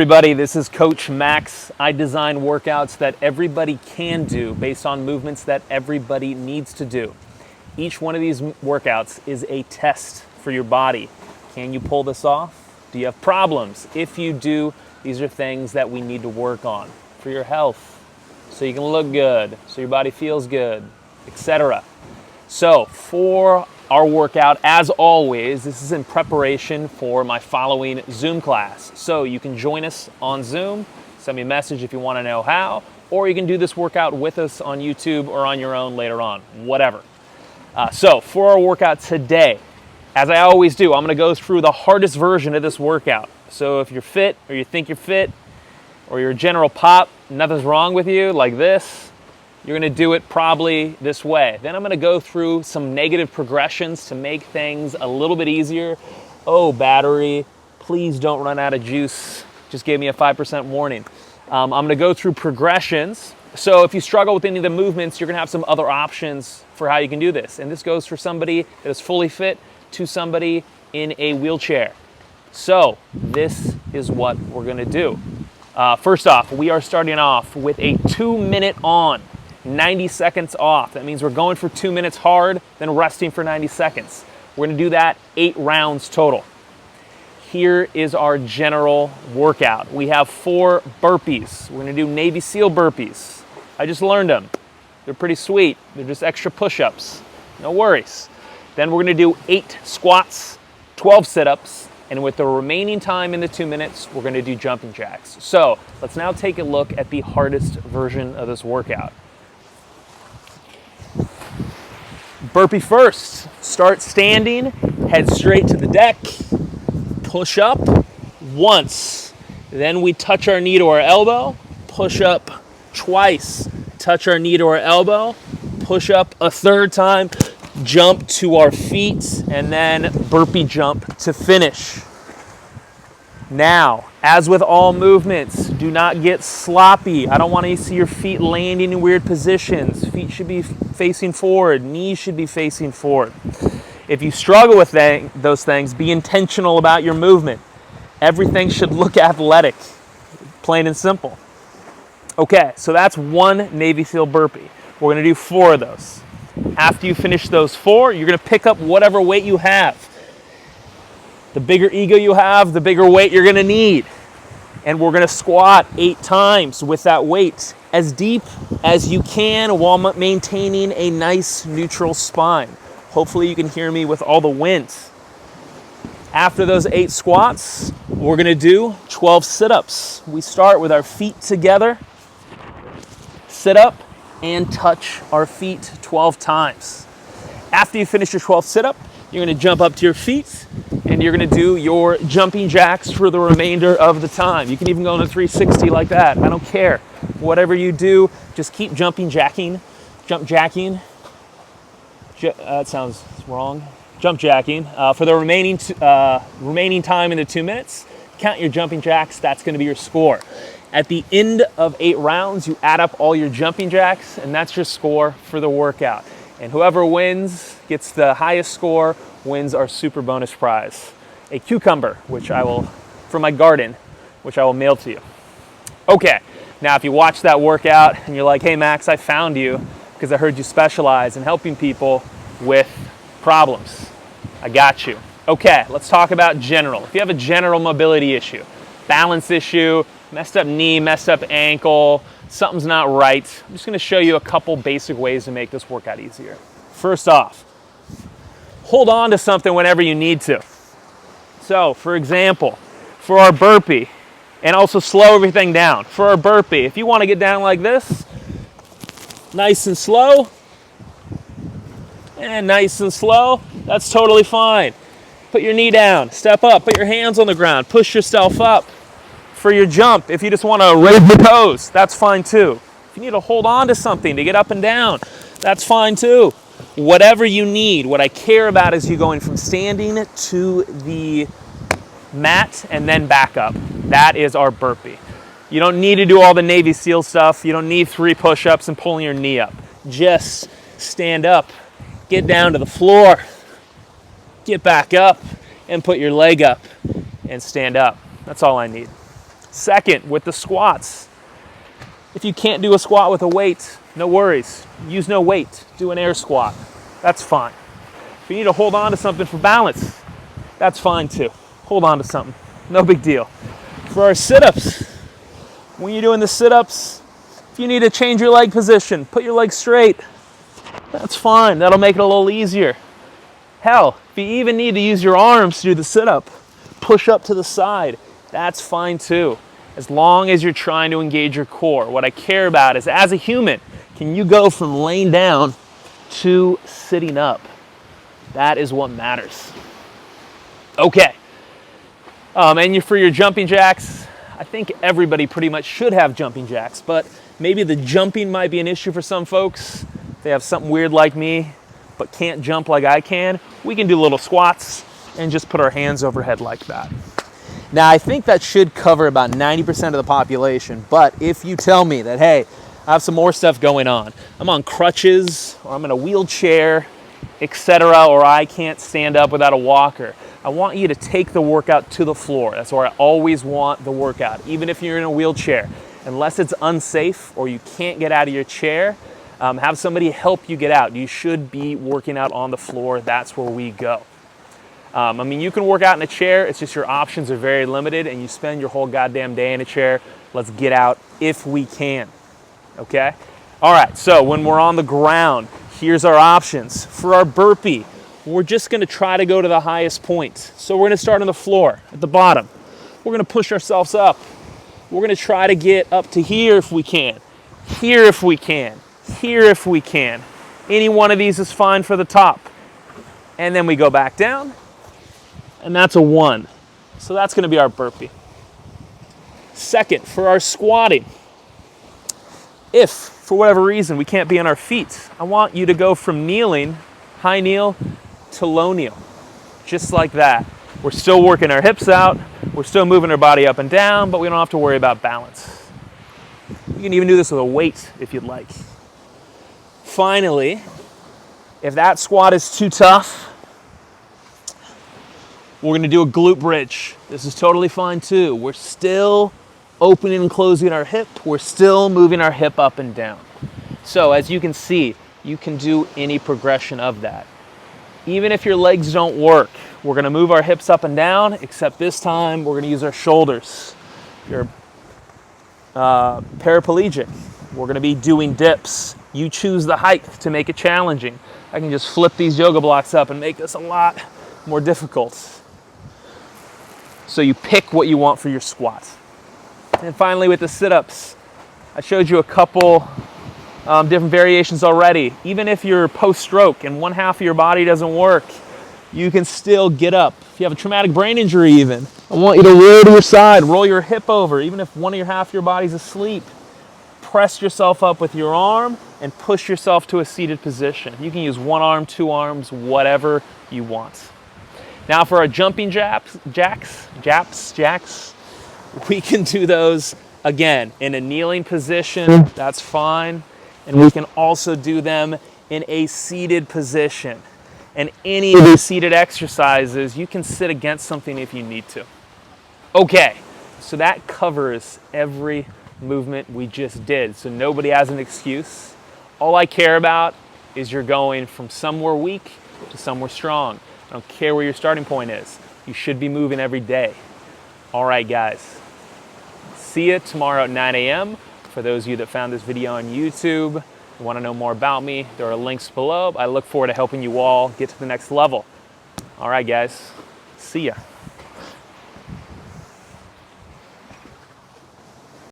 Everybody, this is Coach Max. I design workouts that everybody can do based on movements that everybody needs to do. Each one of these workouts is a test for your body. Can you pull this off? Do you have problems? If you do, these are things that we need to work on for your health, so you can look good, so your body feels good, etc. So for our workout, as always, this is in preparation for my following Zoom class. So you can join us on Zoom, send me a message if you want to know how, or you can do this workout with us on YouTube or on your own later on, whatever. So for our workout today, as I always do, I'm going to go through the hardest version of this workout. So if you're fit, or you think you're fit, or you're a general pop, nothing's wrong with you, like this, you're going to do it probably this way. Then I'm going to go through some negative progressions to make things a little bit easier. Oh, battery, please don't run out of juice. Just gave me a 5% warning. I'm going to go through progressions. So if you struggle with any of the movements, you're going to have some other options for how you can do this. And this goes for somebody that is fully fit to somebody in a wheelchair. So this is what we're going to do. First off, we are starting off with a 2-minute on, 90 seconds off. That means we're going for 2 minutes hard, then resting for 90 seconds. We're going to do that 8 rounds total. Here is our general workout. We have 4 burpees. We're going to do Navy SEAL burpees. I just learned them. They're pretty sweet. They're just extra push-ups. No worries. Then we're going to do 8 squats, 12 sit-ups, and with the remaining time in the 2 minutes, we're going to do jumping jacks. So let's now take a look at the hardest version of this workout. Burpee first. Start standing, head straight to the deck, push up once. Then we touch our knee to our elbow, push up twice, touch our knee to our elbow, push up a third time, jump to our feet, and then burpee jump to finish. Now, as with all movements, do not get sloppy. I don't want to see your feet landing in weird positions. Feet should be facing forward. Knees should be facing forward. If you struggle with those things, be intentional about your movement. Everything should look athletic, plain and simple. Okay, so that's 1 Navy SEAL burpee. We're going to do 4 of those. After you finish those 4, you're going to pick up whatever weight you have. The bigger ego you have, the bigger weight you're going to need. And we're going to squat 8 times with that weight, as deep as you can while maintaining a nice neutral spine. Hopefully you can hear me with all the wind. After those 8 squats, we're going to do 12 sit-ups. We start with our feet together, sit up, and touch our feet 12 times. After you finish your 12th sit-up, you're going to jump up to your feet, and you're going to do your jumping jacks for the remainder of the time. You can even go in a 360 like that. I don't care. Whatever you do, just keep jumping jacking. Jump jacking. That sounds wrong. Jump jacking. For the remaining time in the 2 minutes, count your jumping jacks. That's going to be your score. At the end of 8 rounds, you add up all your jumping jacks, and that's your score for the workout. And whoever wins, gets the highest score, wins our super bonus prize. A cucumber, from my garden, which I will mail to you. Okay, now if you watch that workout and you're like, hey Max, I found you because I heard you specialize in helping people with problems. I got you. Okay, let's talk about general. If you have a general mobility issue, balance issue, messed up knee, messed up ankle, something's not right, I'm just going to show you a couple basic ways to make this workout easier. First off, hold on to something whenever you need to. So, for example, for our burpee, and also slow everything down. For our burpee, if you want to get down like this, nice and slow, and nice and slow, that's totally fine. Put your knee down, step up, put your hands on the ground, push yourself up. For your jump, if you just want to raise the toes, that's fine too. If you need to hold on to something to get up and down, that's fine too. Whatever you need. What I care about is you going from standing to the mat and then back up. That is our burpee. You don't need to do all the Navy SEAL stuff. You don't need 3 push-ups and pulling your knee up. Just stand up, get down to the floor, get back up, and put your leg up and stand up. That's all I need. Second, with the squats. If you can't do a squat with a weight, no worries. Use no weight. Do an air squat. That's fine. If you need to hold on to something for balance, that's fine too. Hold on to something. No big deal. For our sit-ups, when you're doing the sit-ups, if you need to change your leg position, put your leg straight, that's fine. That'll make it a little easier. Hell, if you even need to use your arms to do the sit-up, push up to the side, that's fine too. As long as you're trying to engage your core. What I care about is, as a human, can you go from laying down to sitting up? That is what matters. Okay. And for your jumping jacks, I think everybody pretty much should have jumping jacks, but maybe the jumping might be an issue for some folks. If they have something weird like me, but can't jump like I can, we can do little squats and just put our hands overhead like that. Now, I think that should cover about 90% of the population, but if you tell me that, hey, I have some more stuff going on, I'm on crutches, or I'm in a wheelchair, etc., or I can't stand up without a walker, I want you to take the workout to the floor. That's where I always want the workout, even if you're in a wheelchair. Unless it's unsafe or you can't get out of your chair, have somebody help you get out. You should be working out on the floor. That's where we go. I mean, you can work out in a chair, it's just your options are very limited and you spend your whole goddamn day in a chair. Let's get out if we can, okay? All right, so when we're on the ground, here's our options. For our burpee, we're just gonna try to go to the highest point. So we're gonna start on the floor, at the bottom. We're gonna push ourselves up. We're gonna try to get up to here if we can, here if we can, here if we can. Any one of these is fine for the top. And then we go back down, and that's a 1. So that's gonna be our burpee. Second, for our squatting, if for whatever reason we can't be on our feet, I want you to go from kneeling, high kneel, to low kneel, just like that. We're still working our hips out, we're still moving our body up and down, but we don't have to worry about balance. You can even do this with a weight if you'd like. Finally, if that squat is too tough, we're gonna do a glute bridge. This is totally fine too. We're still opening and closing our hip. We're still moving our hip up and down. So as you can see, you can do any progression of that. Even if your legs don't work, we're gonna move our hips up and down, except this time we're gonna use our shoulders. If you're paraplegic, we're gonna be doing dips. You choose the height to make it challenging. I can just flip these yoga blocks up and make this a lot more difficult. So you pick what you want for your squat. And finally with the sit-ups, I showed you a couple different variations already. Even if you're post-stroke and one half of your body doesn't work, you can still get up. If you have a traumatic brain injury even, I want you to roll to your side, roll your hip over. Even if one of your half of your body's asleep, press yourself up with your arm and push yourself to a seated position. You can use one arm, two arms, whatever you want. Now for our jumping jacks, we can do those again in a kneeling position, that's fine. And we can also do them in a seated position. And any of these seated exercises, you can sit against something if you need to. Okay, so that covers every movement we just did. So nobody has an excuse. All I care about is you're going from somewhere weak to somewhere strong. I don't care where your starting point is. You should be moving every day. All right, guys. See you tomorrow at 9 a.m. For those of you that found this video on YouTube and want to know more about me, there are links below. I look forward to helping you all get to the next level. All right, guys. See ya.